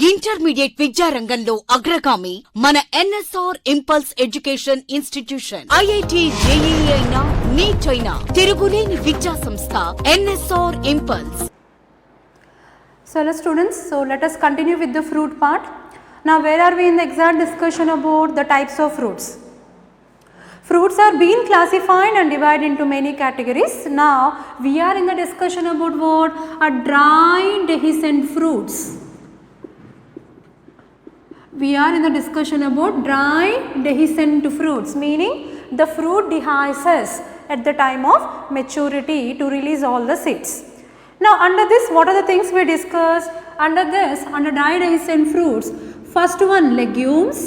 Intermediate విద్యారంగంలో అగ్రగామి మన NSR impulse education institution. IIT JEE అయినా నీట్ అయినా తిరుగులేని విద్యా సంస్థ NSR impulse. So hello students, let us continue with the fruit part. Now where are we in the exact discussion about the types of fruits? Fruits are being classified and divided into many categories. Now we are in the discussion about what? A dry dehiscent fruits. We are in the discussion about dry dehiscent fruits, meaning the fruit dehisces at the time of maturity to release all the seeds. Now under this, what are the things we discussed? Under dry dehiscent fruits, first one legumes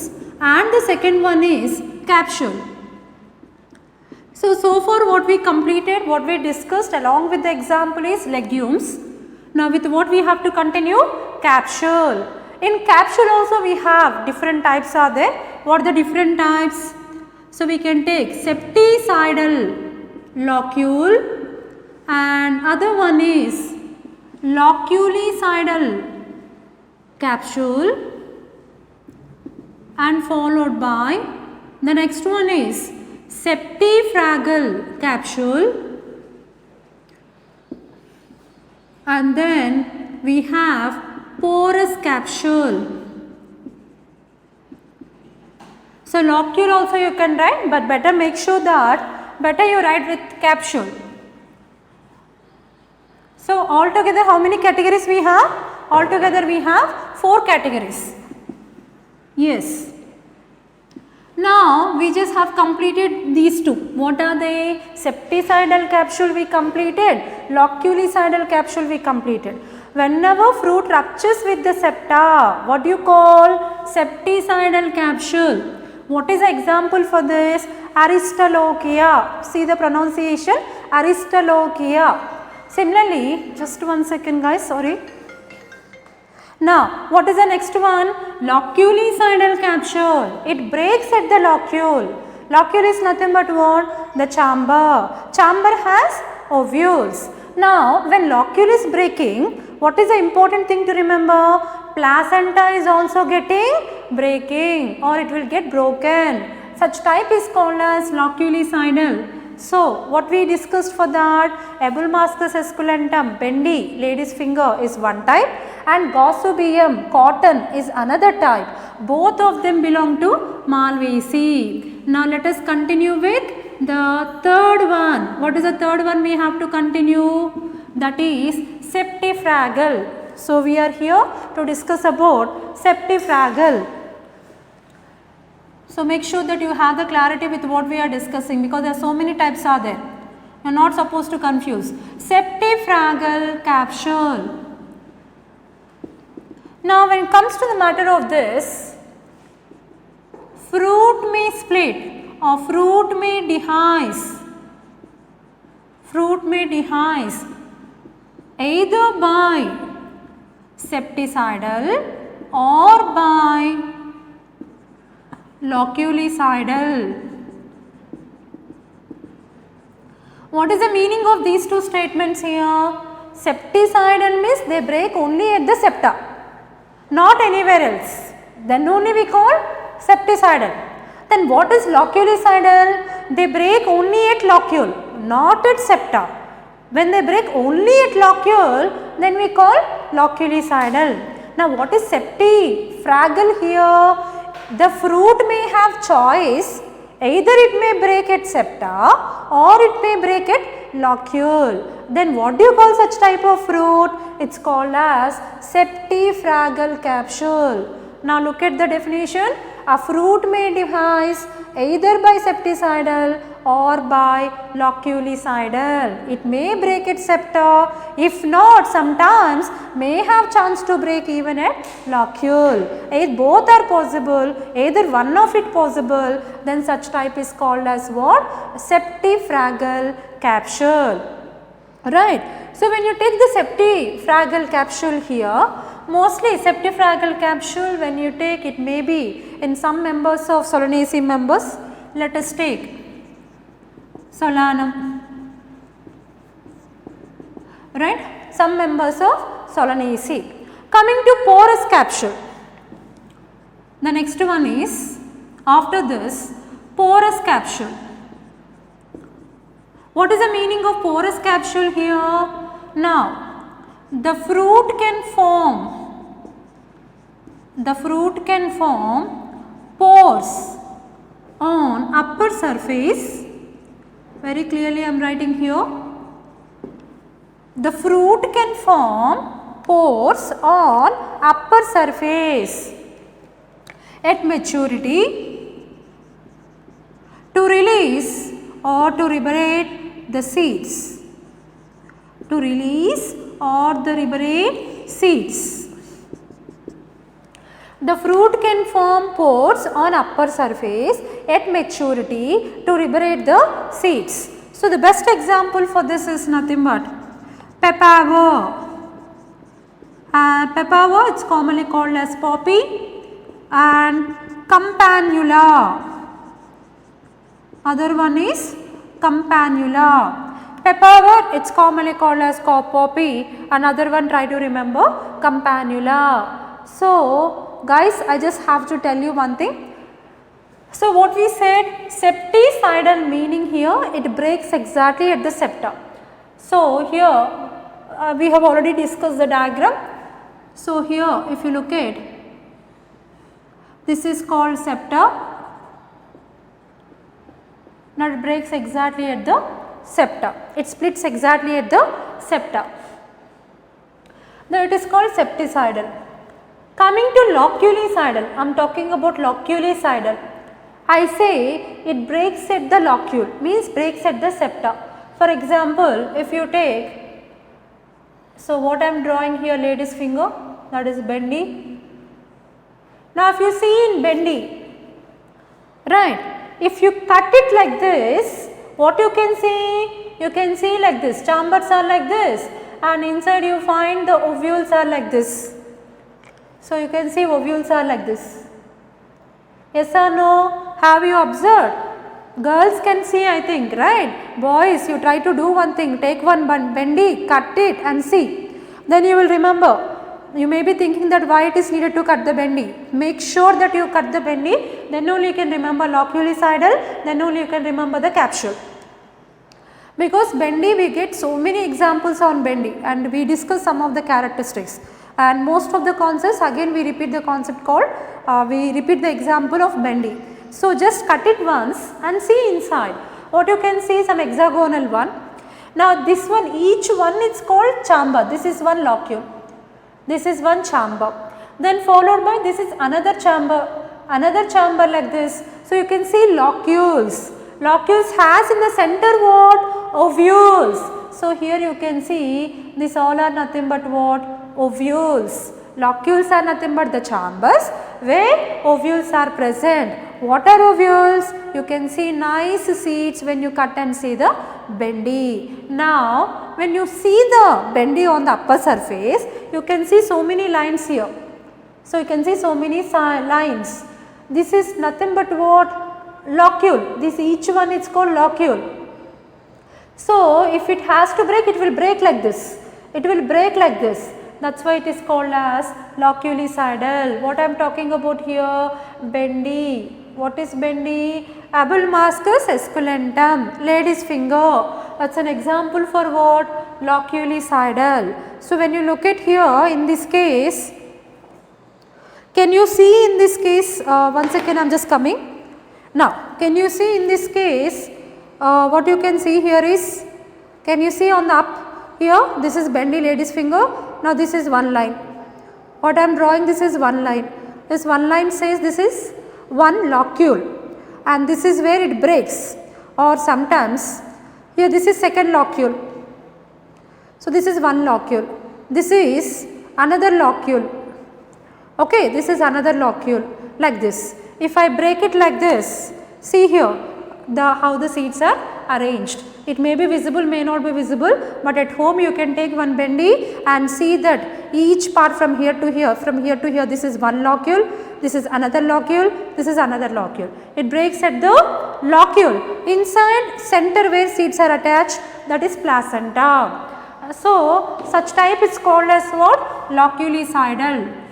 and the second one is capsule. So far what we completed, what we discussed along with the example is legumes. Now with what we have to continue? Capsule. In capsule also we have different types are there. What are the different types? So we can take septicidal locule and other one is loculicidal capsule and followed by the next one is septifragal capsule and then we have porous capsule. So locule also you can write, but better make sure that better you write with capsule. So altogether how many categories we have? Altogether we have 4 categories. Yes. Now we just have completed these two. What are they? Septicidal capsule we completed, loculicidal capsule we completed. Whenever fruit ruptures with the septa, what do you call? Septicidal capsule. What is the example for this? Aristolochia. See the pronunciation? Aristolochia. Similarly, just one second guys, sorry. Now, what is the next one? Loculicidal capsule. It breaks at the locule. Locule is nothing but what? The chamber. Chamber has ovules. Now, when locule is breaking, what is the important thing to remember? Placenta is also getting breaking or it will get broken. Such type is called as loculicidal. So, what we discussed for that? Ebulmascus esculentum, bendy, lady's finger is one type and Gossypium, cotton is another type. Both of them belong to Malvaceae. Now, let us continue with the third one. What is the third one we have to continue? That is septifragal. So, we are here to discuss about septifragal. So, make sure that you have the clarity with what we are discussing because there are so many types are there. You are not supposed to confuse. Septifragal capsule. Now, when it comes to the matter of this, fruit may split or fruit may dehisce. Fruit may dehisce either by septicidal or by loculicidal. What is the meaning of these two statements here? Septicidal means they break only at the septa, not anywhere else. Then only we call septicidal. Then what is loculicidal? They break only at locule, not at septa. When they break only at locule, then we call loculicidal. Now what is septifragal here? The fruit may have choice, either it may break at septa or it may break at locule. Then what do you call such type of fruit? It's called as septifragal capsule. Now look at the definition. A fruit may dehisce either by septicidal or by loculicidal. It may break at septa, if not sometimes may have chance to break even at locule. If both are possible, either one of it possible, then such type is called as what? Septifragal capsule. Right. So when you take the septifragal capsule here, mostly septifragal capsule when you take it may be in some members of Solanaceae members. Let us take Solanum, right, some members of Solanaceae. Coming to porous capsule. The next one is, after this, porous capsule. What is the meaning of porous capsule here? Now, the fruit can form pores on upper surface. Very clearly I am writing here. The fruit can form pores on upper surface at maturity to release or to liberate the seeds. To release or the liberate seeds. The fruit can form pores on upper surface at maturity to liberate the seeds. So, the best example for this is nothing but papaver. Papaver, it's commonly called as poppy, and campanula. Other one is campanula. Papaver, it's commonly called as poppy. Another one, try to remember, campanula. So, guys, I just have to tell you one thing. So, what we said, septicidal meaning here, it breaks exactly at the septa. So, here we have already discussed the diagram. So, here if you look at, this is called septa. Now, it breaks exactly at the septa. It splits exactly at the septa. Now, it is called septicidal. Coming to loculicidal, I am talking about loculicidal. I say it breaks at the locule, means breaks at the septa. For example, if you take, so what I am drawing here, lady's finger, that is bendy. Now, if you see in bendy, right, if you cut it like this, what you can see? You can see like this, chambers are like this, and inside you find the ovules are like this. So, you can see ovules are like this. Yes or no? Have you observed? Girls can see, I think, right? Boys, you try to do one thing, take one bendy, cut it and see. Then you will remember. You may be thinking that why it is needed to cut the bendy. Make sure that you cut the bendy, then only you can remember loculicidal, then only you can remember the capsule. Because bendy, we get so many examples on bendy, and we discuss some of the characteristics. And most of the concepts, again we repeat the concept called, we repeat the example of bendy. So, just cut it once and see inside. What you can see, some hexagonal one. Now, this one, each one is called chamber. This is one locule. This is one chamber. Then followed by, this is another chamber like this. So, you can see locules. Locules has in the center what? Ovules. So, here you can see, these all are nothing but what? Ovules. Locules are nothing but the chambers where ovules are present. What are ovules? You can see nice seeds when you cut and see the bendy. Now, when you see the bendy on the upper surface, you can see so many lines here. So, you can see so many lines. This is nothing but what? Locule. This each one is called locule. So, if it has to break, it will break like this. It will break like this. That is why it is called as loculicidal. What I am talking about here? Bendy. What is bendy? Abulmascus esculentum, lady's finger. That is an example for what? Loculicidal. So, when you look at here in this case, can you see in this case, one second I am just coming. Now, can you see in this case, what you can see here is, can you see on the up here, this is bendy lady's finger. Now, this is one line. What I am drawing, this is one line. This one line says this is one locule, and this is where it breaks, or sometimes here this is second locule. So, this is one locule. This is another locule. Okay, this is another locule like this. If I break it like this, see here how the seeds are arranged. It may be visible, may not be visible, but at home you can take one bendy and see that each part from here to here, this is one locule, this is another locule, this is another locule. It breaks at the locule. Inside center where seeds are attached, that is placenta. So such type is called as what? Loculicidal.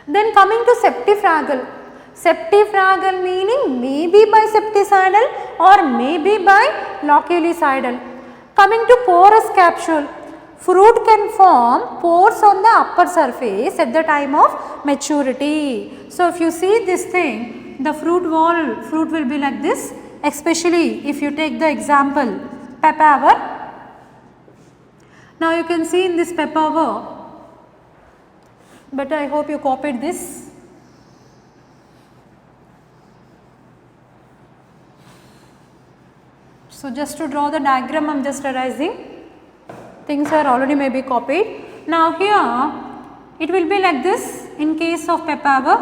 Then coming to septifragal. Septifragal meaning maybe by septicidal or maybe by loculicidal. Coming to porous capsule. Fruit can form pores on the upper surface at the time of maturity. So if you see this thing, the fruit will be like this, especially if you take the example papaver. Now you can see in this papaver, but I hope you copied this. So just to draw the diagram I am just erasing. Things are already maybe copied. Now here it will be like this in case of papaver.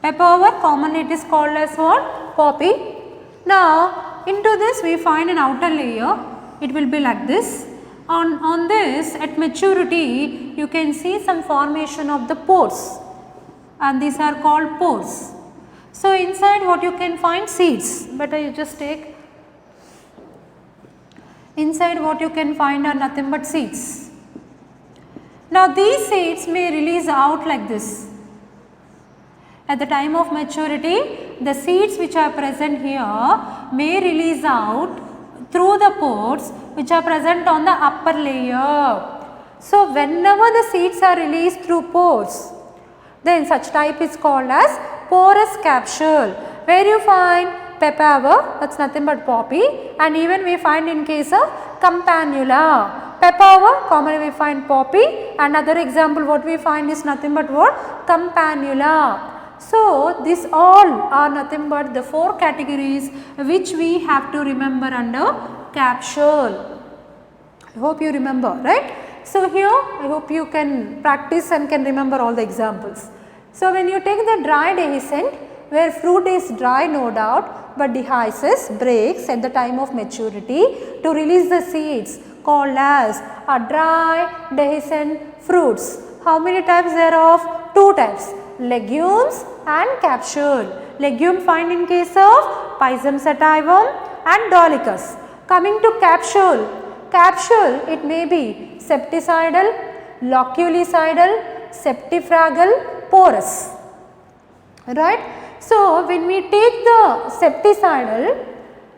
Papaver commonly it is called as what? Poppy. Now into this we find an outer layer, it will be like this. On this at maturity you can see some formation of the pores and these are called pores. So inside what you can find? Seeds. Better you just take. Inside what you can find are nothing but seeds. Now these seeds may release out like this. At the time of maturity, the seeds which are present here may release out through the pores which are present on the upper layer. So whenever the seeds are released through pores, then such type is called as porous capsule. Where you find papaver, that is nothing but poppy, and even we find in case of campanula. Papaver commonly we find poppy, and other example what we find is nothing but what? Campanula. So these all are nothing but the 4 categories which we have to remember under capsule. I hope you remember, right? So here I hope you can practice and can remember all the examples. So when you take the dry dehiscent, where fruit is dry no doubt, but dehisces, breaks at the time of maturity to release the seeds, called as a dry dehiscent fruits. How many types there are? 2 types, legumes and capsule. Legume find in case of Pisum sativum and Dolichos. Coming to capsule, capsule it may be septicidal, loculicidal, septifragal, porous, right. So when we take the septicidal,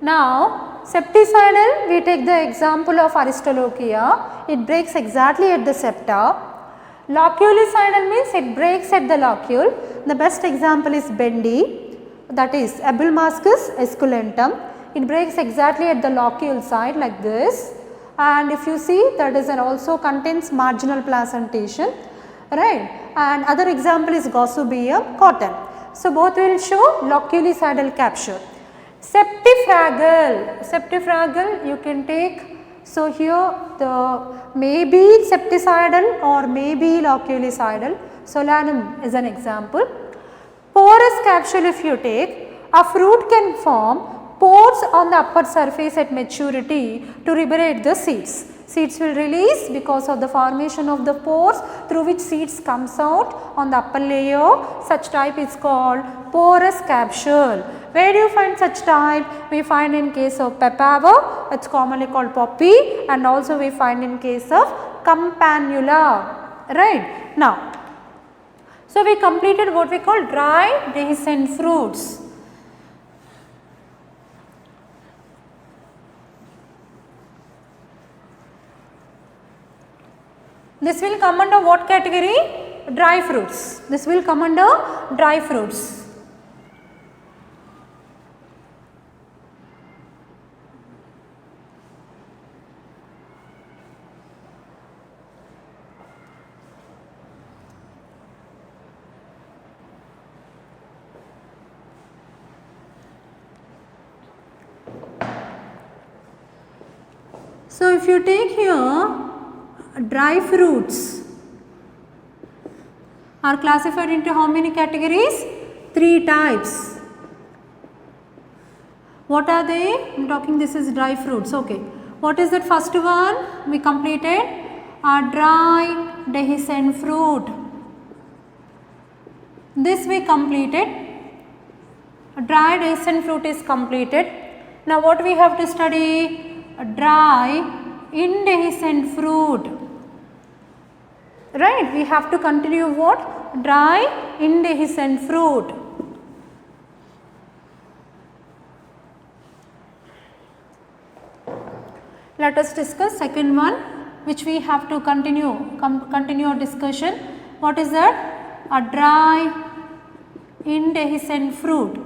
now septicidal we take the example of Aristolochia, it breaks exactly at the septa. Loculicidal means it breaks at the locule. The best example is Bendy, that is Abulmascus esculentum. It breaks exactly at the locule side like this, and if you see that is also contains marginal placentation, right. And other example is Gossypium, cotton. So both will show loculicidal capsule. Septifragal, septifragal you can take. So here the maybe septicidal or maybe loculicidal. Solanum is an example. Porous capsule if you take, a fruit can form pores on the upper surface at maturity to liberate the seeds. Seeds will release because of the formation of the pores through which seeds comes out on the upper layer. Such type is called porous capsule. Where do you find such type? We find in case of papaver, it is commonly called poppy, and also we find in case of campanula, right. Now, so we completed what we call dry dehiscent fruits. This will come under what category? Dry fruits. This will come under dry fruits. So if you take here dry fruits are classified into how many categories? 3 types. What are they? I am talking this is dry fruits, okay. What is that first one? We completed a dry dehiscent fruit. This we completed. A dry dehiscent fruit is completed. Now what we have to study? A dry indehiscent fruit. Right, we have to continue what? Dry indehiscent fruit. Let us discuss second one, which we have to continue our discussion. What is that? A dry indehiscent fruit.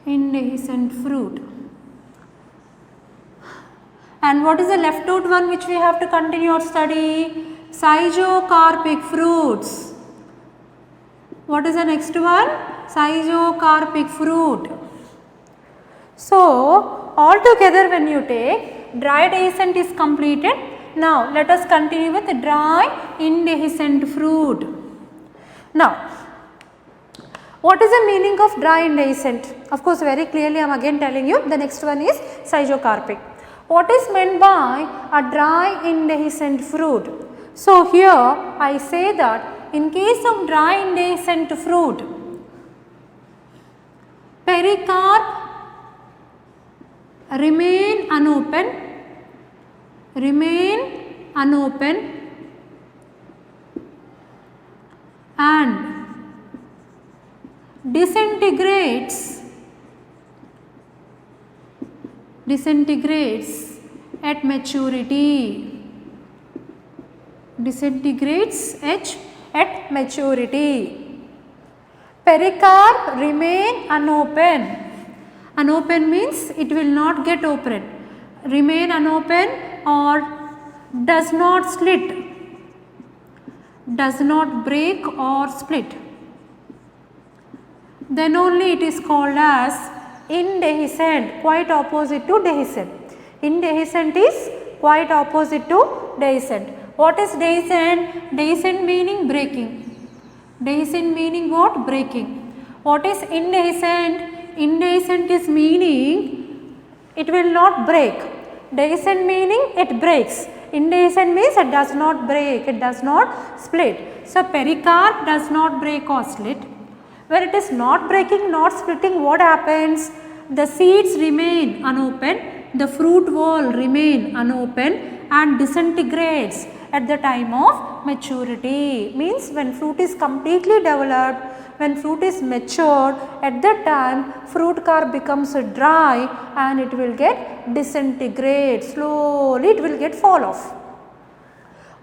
Indehiscent fruit. And what is the left out one which we have to continue our study? Schizocarpic fruits. What is the next one? Schizocarpic fruit. So, all together when you take dry dehiscent is completed. Now, let us continue with dry indehiscent fruit. Now, what is the meaning of dry indehiscent? Of course, very clearly I am again telling you, the next one is schizocarpic. What is meant by a dry indehiscent fruit? So, here I say that in case of dry indehiscent fruit, pericarp remain unopened and disintegrates at maturity. Pericarp remain unopened. Unopened means it will not get opened. Remain unopened or does not slit, does not break or split. Then only it is called as indehiscent, quite opposite to dehiscent. Indehiscent is quite opposite to dehiscent. What is dehiscent? Dehiscent meaning breaking. Dehiscent meaning what? Breaking. What is indehiscent? Indehiscent is meaning it will not break. Dehiscent meaning it breaks. Indehiscent means it does not break, it does not split. So, pericarp does not break or split. Where it is not breaking, not splitting, what happens? The seeds remain unopened, the fruit wall remain unopened and disintegrates at the time of maturity. Means when fruit is completely developed, when fruit is matured, at that time fruit carp becomes dry and it will get disintegrate, slowly it will get fall off.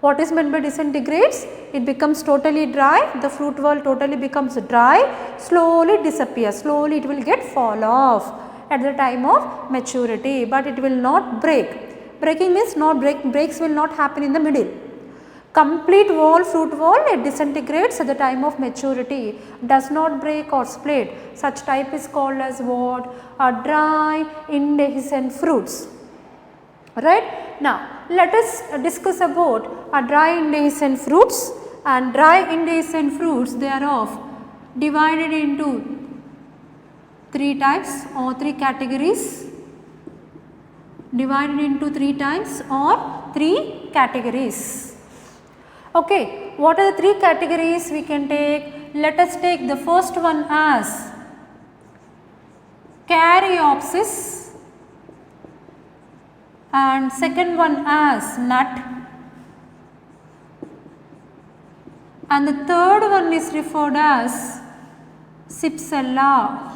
What is meant by disintegrates? It becomes totally dry, the fruit wall totally becomes dry, slowly disappears, slowly it will get fall off at the time of maturity, but it will not break. Breaking means not breaks will not happen in the middle. Complete wall, fruit wall, it disintegrates at the time of maturity, does not break or split. Such type is called as what? A dry indehiscent fruits. Right? Now, let us discuss about a dry indehiscent fruits. And dry indehiscent fruits, they are of divided into 3 types or 3 categories. Divided into 3 types or 3 categories. Okay, what are the 3 categories we can take? Let us take the first one as Caryopsis and second one as nut and the third one is referred as Cypsella.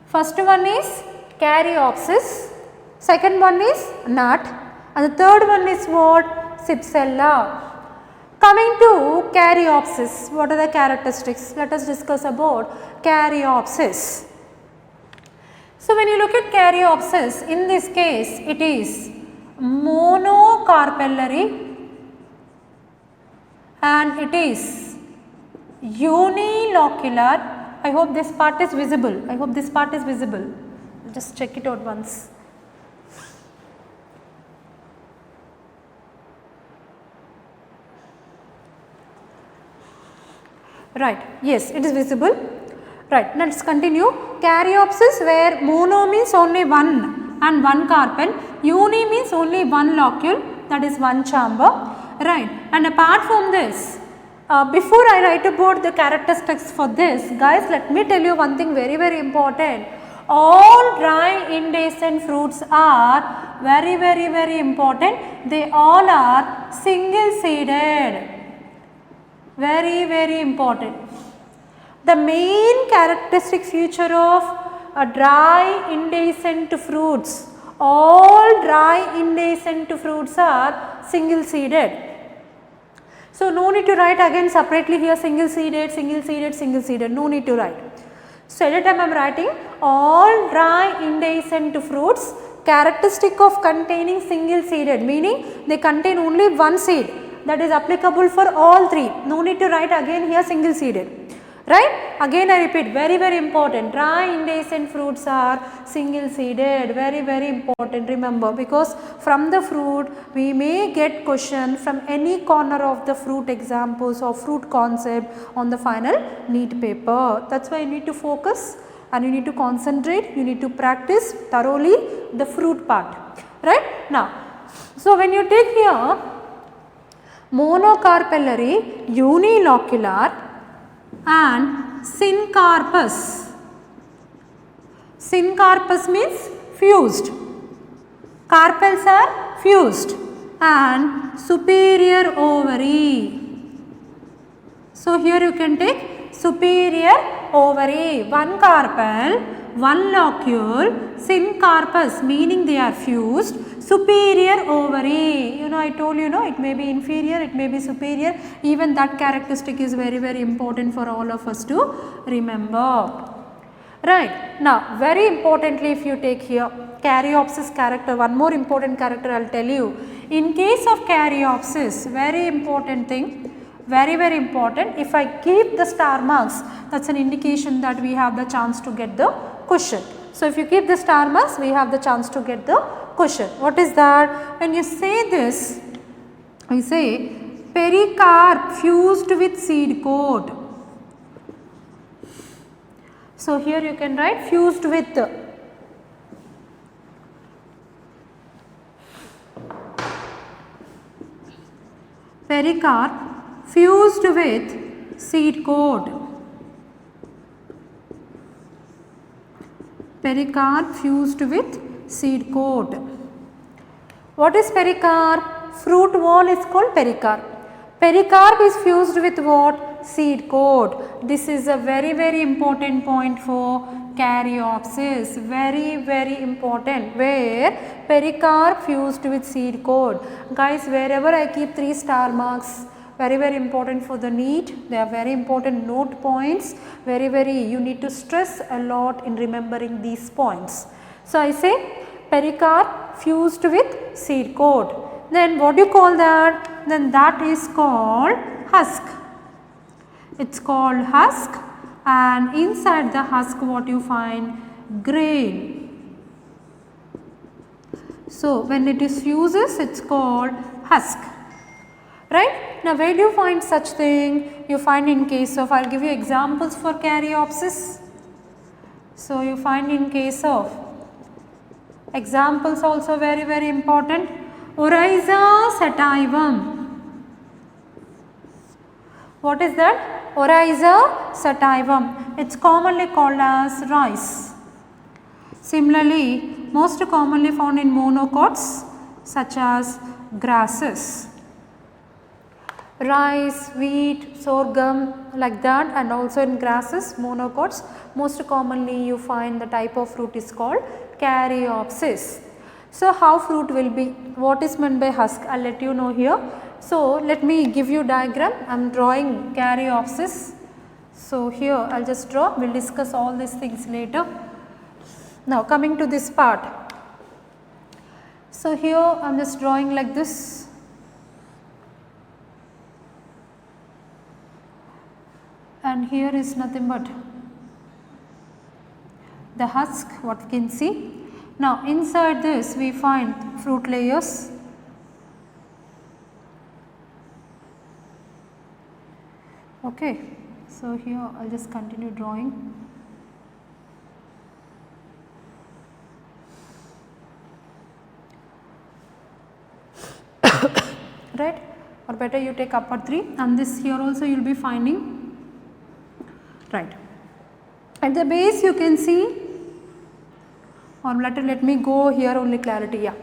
First one is Caryopsis, second one is nut and the third one is what? Cypsella. Coming to Caryopsis, what are the characteristics? Let us discuss about Caryopsis. So, when you look at Caryopsis, in this case it is monocarpellary and it is unilocular. I hope this part is visible. Just check it out once. Right, yes, it is visible. Right, let us continue. Caryopsis, where mono means only one and one carpel, uni means only one locule, that is one chamber. Right, and apart from this, Before I write about the characteristics for this, guys, let me tell you one thing very important. All dry indehiscent fruits are very important. They all are single seeded. Very important. The main characteristic feature of a dry indehiscent fruits, all dry indehiscent fruits are single seeded. So, no need to write again separately here single seeded, no need to write. So, every time I am writing all dry indehiscent fruits characteristic of containing single seeded, meaning they contain only one seed, that is applicable for all three. No need to write again here single seeded, right. Again I repeat, very important, dry indehiscent fruits are single seeded, very important, remember, because from the fruit we may get question from any corner of the fruit examples or fruit concept on the final NEET paper. That is why you need to focus and you need to concentrate, you need to practice thoroughly the fruit part, right. Now, so when you take here monocarpellary, unilocular and syncarpous. Syncarpous means fused, carpels are fused, and superior ovary. So, here you can take superior ovary, one carpel, one locule, syncarpous meaning they are fused, superior ovary. You know, I told you, it may be inferior, it may be superior, even that characteristic is very important for all of us to remember. Right. Now, very importantly, if you take here Caryopsis character, one more important character I will tell you. In case of Caryopsis, very important thing, very important, if I keep the star marks, that is an indication that we have the chance to get the question. So, if you keep the star marks, we have the chance to get the question. What is that? When you say this, we say pericarp fused with seed coat. So, here you can write fused with. Pericarp fused with seed coat. Pericarp fused with seed coat. What is pericarp? Fruit wall is called pericarp. Pericarp is fused with what? Seed coat. This is a very important point for Caryopsis. Very important, where pericarp fused with seed coat. Guys, wherever I keep 3 star marks, very important for the NEET. They are very important note points. You need to stress a lot in remembering these points. So, I say pericarp fused with seed coat. Then what do you call that? Then that is called husk. It is called husk, and inside the husk what you find? Grain. So, when it is fuses, it is called husk. Right. Now, where do you find such thing? You find in case of, I will give you examples for Caryopsis. So, you find in case of, examples also very important, Oryza sativum. What is that? Oryza sativum. It is commonly called as rice. Similarly, most commonly found in monocots such as grasses. Rice, wheat, sorghum, like that, and also in grasses, monocots, most commonly you find the type of fruit is called Caryopsis. So, how fruit will be? What is meant by husk? I will let you know here. So, let me give you diagram. I am drawing Caryopsis. So, here I will just draw, we will discuss all these things later. Now, coming to this part. So, here I am just drawing like this. And here is nothing but the husk, what we can see. Now, inside this we find fruit layers. Okay. So, here I will just continue drawing. Right. or better you take upper 3, and this here also you will be finding, right. At the base you can see, or let me go here only clarity, yeah.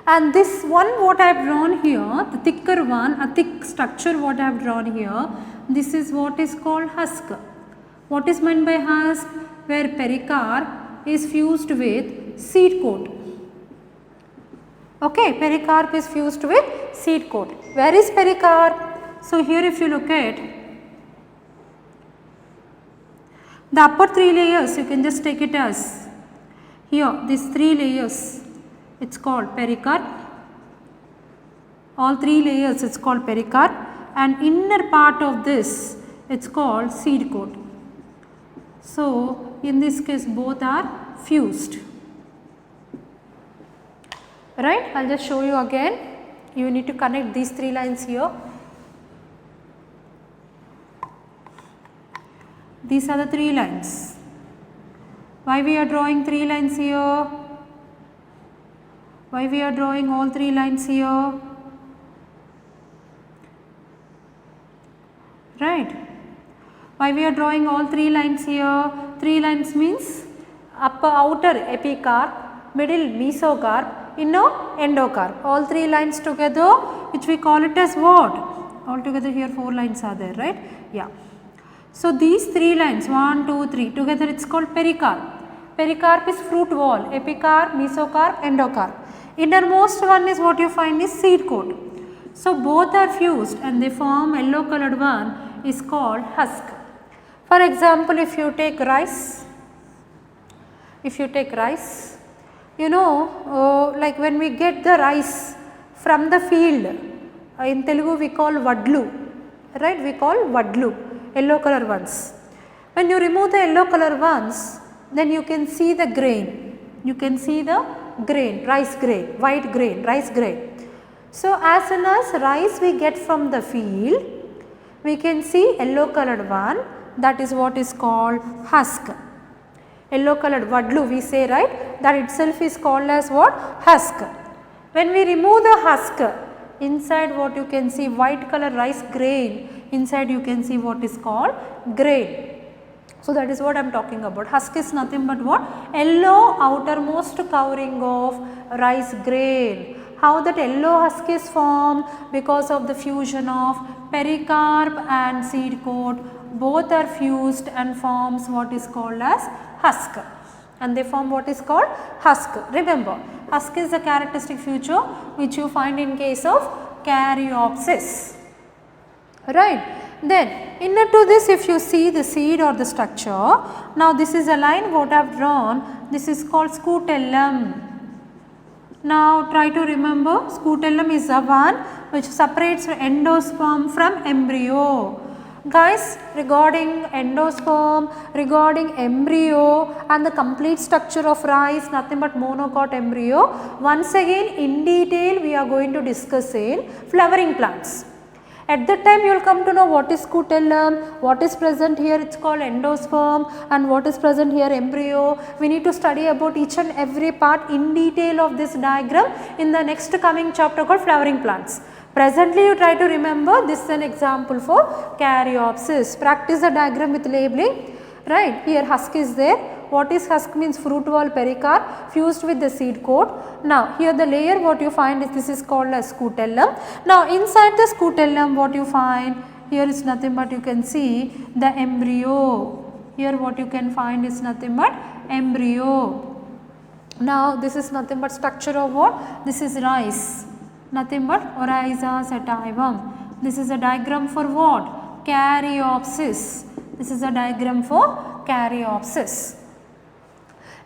And this one what I have drawn here, the thicker one, a thick structure what I have drawn here, this is what is called husk. What is meant by husk? Where pericarp is fused with seed coat. Okay, pericarp is fused with seed coat. Where is pericarp? So here if you look at the upper 3 layers, you can just take it as here, these 3 layers, it's called pericarp. All 3 layers it's called pericarp, and inner part of this it's called seed coat. So in this case both are fused. Right, I will just show you again. You need to connect these 3 lines here. These are the 3 lines. Why we are drawing 3 lines here? Why we are drawing all 3 lines here? Right. Why we are drawing all 3 lines here? 3 lines means upper outer epicarp, middle mesocarp, inner endocarp. All 3 lines together, which we call it as what? All together here 4 lines are there, right? Yeah. So these 3 lines, 1, 2, 3, together it's called pericarp. Pericarp is fruit wall, epicarp, mesocarp, endocarp. Innermost one is what you find is seed coat. So both are fused and they form yellow colored one is called husk. For example, if you take rice, you know, like when we get the rice from the field, in Telugu we call vadlu, right? We call vadlu, yellow color ones. When you remove the yellow color ones, then you can see the grain. You can see the grain, rice grain, white grain, rice grain. So as soon as rice we get from the field, we can see yellow colored one, that is what is called husk. Yellow colored vadlu we say, right, that itself is called as what? Husk. When we remove the husk, inside what you can see white color rice grain, inside you can see what is called grain. So that is what I am talking about. Husk is nothing but what? Yellow outermost covering of rice grain. How that yellow husk is formed? Because of the fusion of pericarp and seed coat. Both are fused and forms what is called as husk. And they form what is called husk. Remember, husk is a characteristic feature which you find in case of Caryopsis. Right. Then inner to this, if you see the seed or the structure, now this is a line what I have drawn, this is called scutellum. Now try to remember, scutellum is the one which separates endosperm from embryo. Guys, regarding endosperm, regarding embryo and the complete structure of rice, nothing but monocot embryo, once again in detail we are going to discuss in flowering plants. At that time you will come to know what is scutellum, what is present here, it is called endosperm, and what is present here, embryo. We need to study about each and every part in detail of this diagram in the next coming chapter called flowering plants. Presently you try to remember, this is an example for Caryopsis. Practice the diagram with labeling, right. Here husk is there. What is husk means? Fruit wall pericarp fused with the seed coat. Now here the layer what you find is, this is called as scutellum. Now inside the scutellum what you find, here is nothing but you can see the embryo. Here what you can find is nothing but embryo. Now this is nothing but structure of what? This is rice, nothing but Oryza sativum. This is a diagram for what? Caryopsis. This is a diagram for Caryopsis.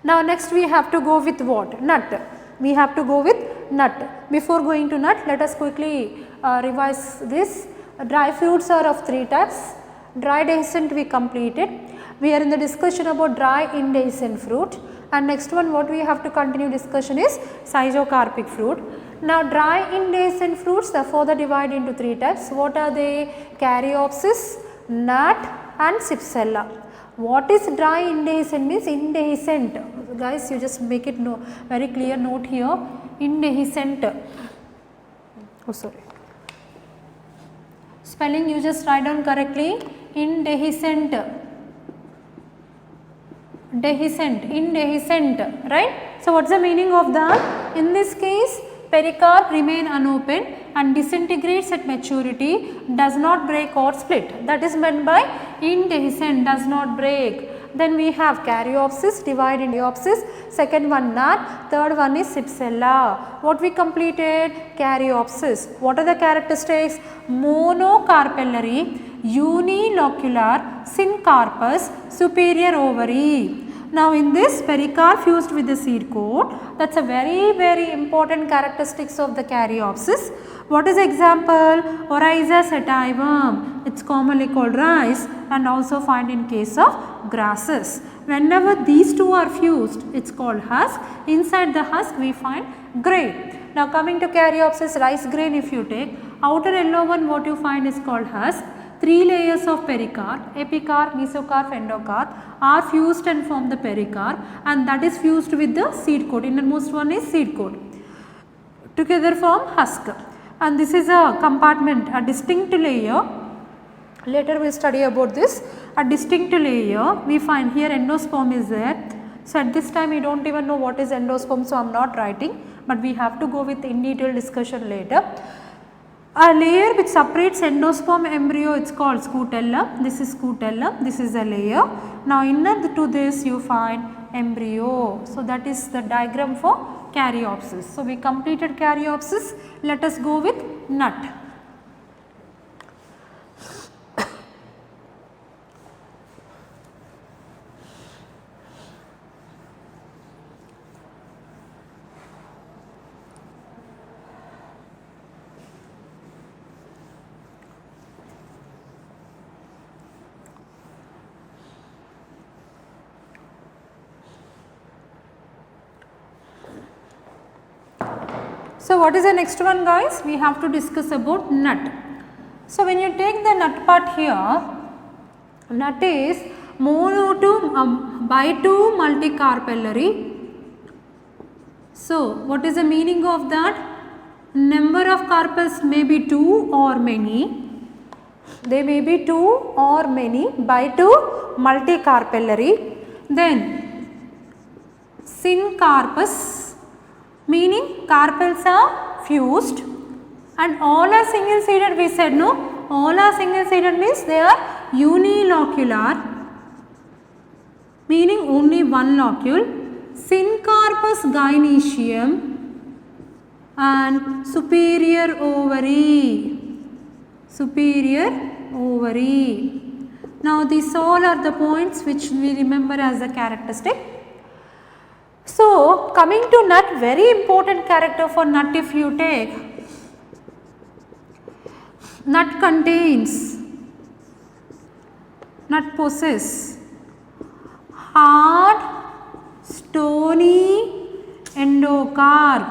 Now next we have to go with what? Nut. We have to go with nut. Before going to nut, let us quickly revise this. Dry fruits are of 3 types. Dry dehiscent we completed. We are in the discussion about dry indehiscent fruit, and next one what we have to continue discussion is schizocarpic fruit. Now dry indehiscent fruits are further divided into 3 types. What are they? Caryopsis, nut and Cypsella. What is dry indehiscent means? Indehiscent, guys, you just make it very clear note here, indehiscent. Oh sorry. Spelling you just write down correctly. Indehiscent, indehiscent, right? So what's the meaning of that? In this case, pericarp remain unopened and disintegrates at maturity, does not break or split. That is meant by indehiscent, does not break. Then we have Caryopsis, divide in Caryopsis, second one Nut, third one is Cypsella. What we completed? Caryopsis. What are the characteristics? Monocarpellary, unilocular, syncarpous, superior ovary. Now in this, pericarp fused with the seed coat, that is a very important characteristics of the Caryopsis. What is example? Oryza setaivum, it is commonly called rice and also found in case of grasses. Whenever these two are fused, it is called husk. Inside the husk we find grain. Now coming to Caryopsis, rice grain if you take, outer yellow one what you find is called husk. 3 layers of pericarp, epicarp, mesocarp, endocarp are fused and form the pericarp, and that is fused with the seed coat. Innermost one is seed coat. Together form husk. And this is a compartment, a distinct layer. Later we will study about this. A distinct layer, we find here endosperm is there. So at this time we do not even know what is endosperm, so I am not writing, but we have to go with in detail discussion later. A layer which separates endosperm embryo, it is called scutellum. This is scutellum, this is a layer. Now inner to this you find embryo. So that is the diagram for Caryopsis. So we completed Caryopsis. Let us go with nut. So what is the next one guys? We have to discuss about nut. So when you take the nut part here, nut is mono to by 2 multicarpellary. So what is the meaning of that? Number of carpels may be 2 or many. They may be 2 or many, by 2 multicarpellary. Then syncarpous, meaning carpels are fused, and all are single seeded. We said no, all are single seeded means they are unilocular, meaning only one locule. Syncarpous gynoecium and superior ovary. Now these all are the points which we remember as a characteristic. So coming to nut, very important character for nut if you take, nut possess hard stony endocarp.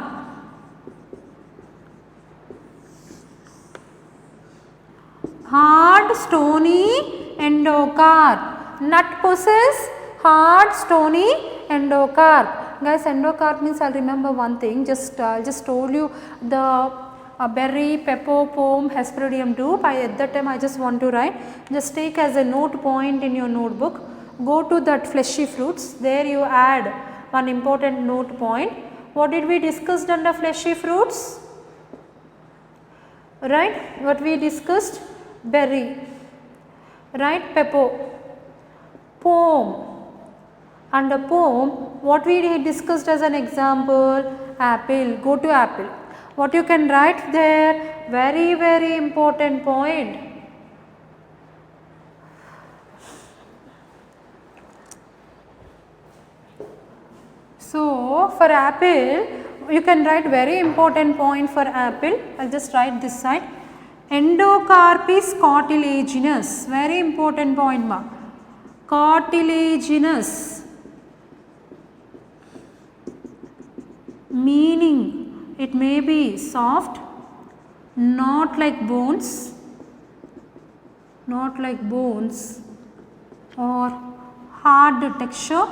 Hard stony endocarp. Nut possess hard stony endocarp. Guys, endocarp means I will remember one thing, I just told you the berry, pepo, pome, hesperidium dupe. At that time I just want to write, just take as a note point in your notebook, go to that fleshy fruits, there you add one important note point. What did we discuss under fleshy fruits? Right, what we discussed? Berry, right, pepo, pome. Under pome, what we discussed as an example? Apple. Go to apple. What you can write there? Very important point. So for apple, you can write very important point for apple. I will just write this side. Endocarp is cartilaginous. Very important point ma. Cartilaginous, meaning it may be soft, not like bones, or hard texture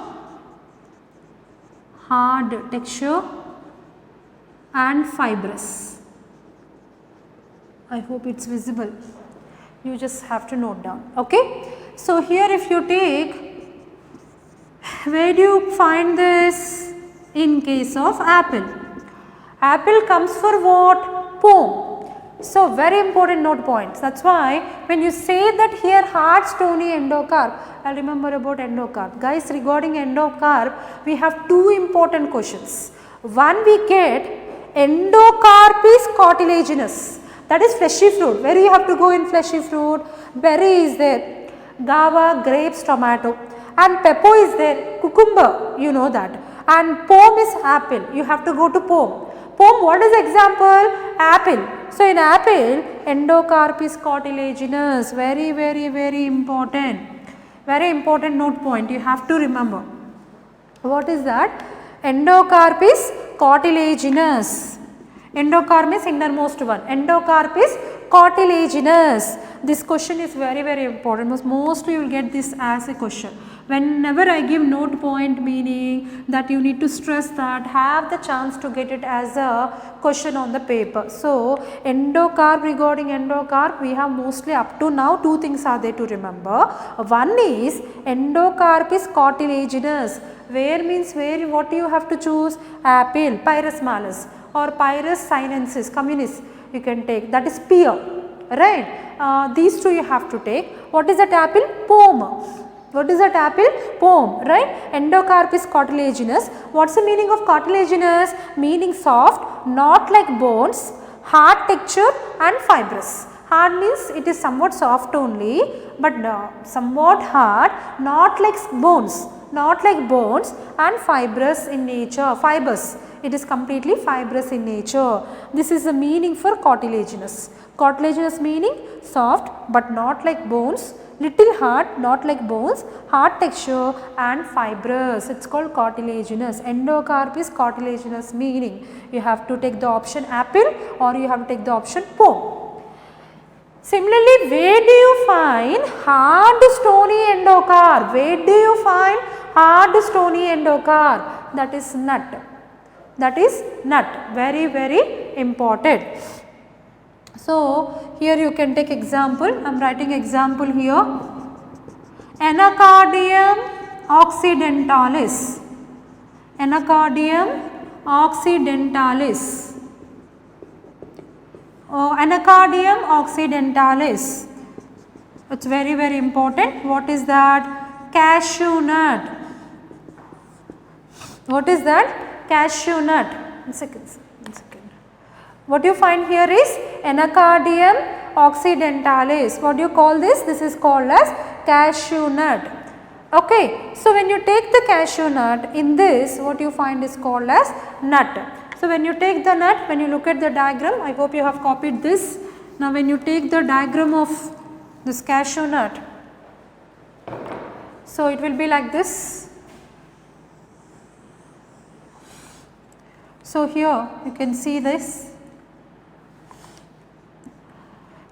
and fibrous. I hope it is visible. You just have to note down. Okay. So here if you take, where do you find this in case of apple? Apple comes for what? Pome. So very important note points. That's why when you say that here hard stony endocarp, I'll remember about endocarp. Guys, regarding endocarp, we have two important questions. One, we get endocarp is cartilaginous. That is fleshy fruit. Where you have to go in fleshy fruit? Berry is there. Guava, grapes, tomato. And peppo is there. Cucumber, you know that. And pome is apple. You have to go to pome. Pome, what is example? Apple. So in apple, endocarp is cartilaginous. Very, very, very important. Very important note point. You have to remember. What is that? Endocarp is cartilaginous. Endocarp is innermost one. Endocarp is cartilaginous. This question is very, very important. Mostly you will get this as a question. Whenever I give note point, meaning that you need to stress that, have the chance to get it as a question on the paper. So endocarp, regarding endocarp, we have mostly up to now two things are there to remember. One is endocarp is cartilaginous. Where means where, what you have to choose? Apple, Pyrus malus or Pyrus sinensis, communis you can take, that is pear, right. These two you have to take. What is that apple? Pome. What is that apple? Pome, right. Endocarp is cartilaginous. What is the meaning of cartilaginous? Meaning soft, not like bones, hard texture and fibrous. Hard means it is somewhat soft only, but somewhat hard, not like bones, and fibrous in nature, fibers. It is completely fibrous in nature. This is the meaning for cartilaginous. Cartilaginous meaning soft but not like bones, little hard, not like bones, hard texture and fibrous. It is called cartilaginous. Endocarp is cartilaginous, meaning you have to take the option apple or you have to take the option pome. Similarly, where do you find hard stony endocarp? Where do you find hard stony endocarp? That is nut. That is nut. Very, very important. So here you can take example. I am writing example here. Anacardium occidentalis. Anacardium occidentalis. Anacardium occidentalis. It's very, very important. What is that? Cashew nut. What is that? Cashew nut. One second. What you find here is Anacardium occidentalis. What do you call this? This is called as cashew nut. Okay. So when you take the cashew nut, in this what you find is called as nut. So when you take the nut, when you look at the diagram, I hope you have copied this. Now when you take the diagram of this cashew nut, so it will be like this. So here you can see this.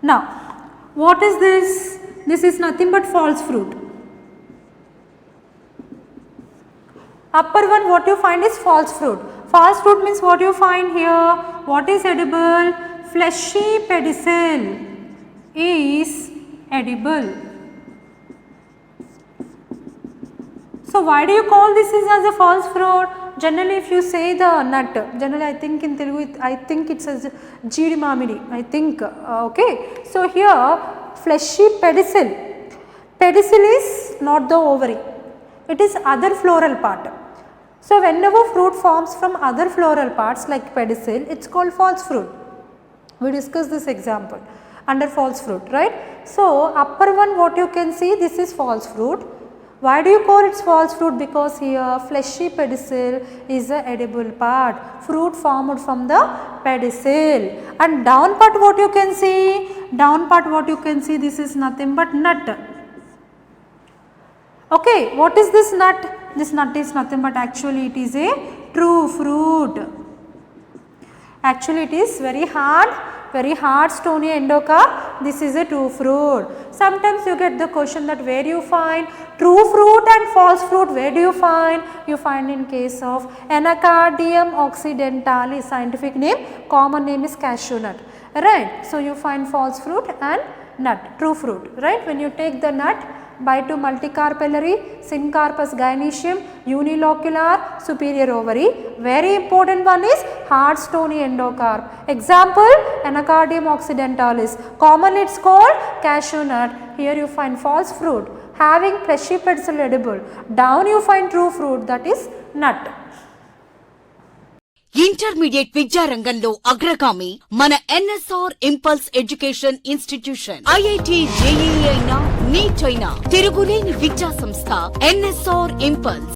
Now what is this? This is nothing but false fruit. Upper one what you find is false fruit. False fruit means what you find here? What is edible? Fleshy pedicel is edible. So why do you call this as a false fruit? Generally if you say the nut, generally I think in Telugu, I think it says Jeedi Mamidi, I think, okay. So here fleshy pedicel. Pedicel is not the ovary, it is other floral part. So whenever fruit forms from other floral parts like pedicel, it is called false fruit. We discussed this example under false fruit, right. So upper one what you can see, this is false fruit. Why do you call it false fruit? Because here fleshy pedicel is the edible part, fruit formed from the pedicel. And down part what you can see? Down part what you can see, this is nothing but nut. Okay, what is this nut? This nut is nothing but actually it is a true fruit. Actually it is very hard stony endocarp. This is a true fruit. Sometimes you get the question that where you find true fruit and false fruit, where do you find? You find in case of Anacardium occidentalis, scientific name, common name is cashew nut, right. So you find false fruit and nut, true fruit, right? When you take the nut, by2 multicarpellary, syncarpus gynoecium, unilocular, superior ovary. Very important one is hard stony endocarp. Example, Anacardium occidentalis. Commonly it's called cashew nut. Here you find false fruit having fleshy pencil edible. Down you find true fruit, that is nut. Intermediate విద్యారంగంలో అగ్రగామి మన NSR impulse education institution. IIT JEE అయినా neat అయినా తిరుగులేని విద్యా సంస్థ NSR impulse.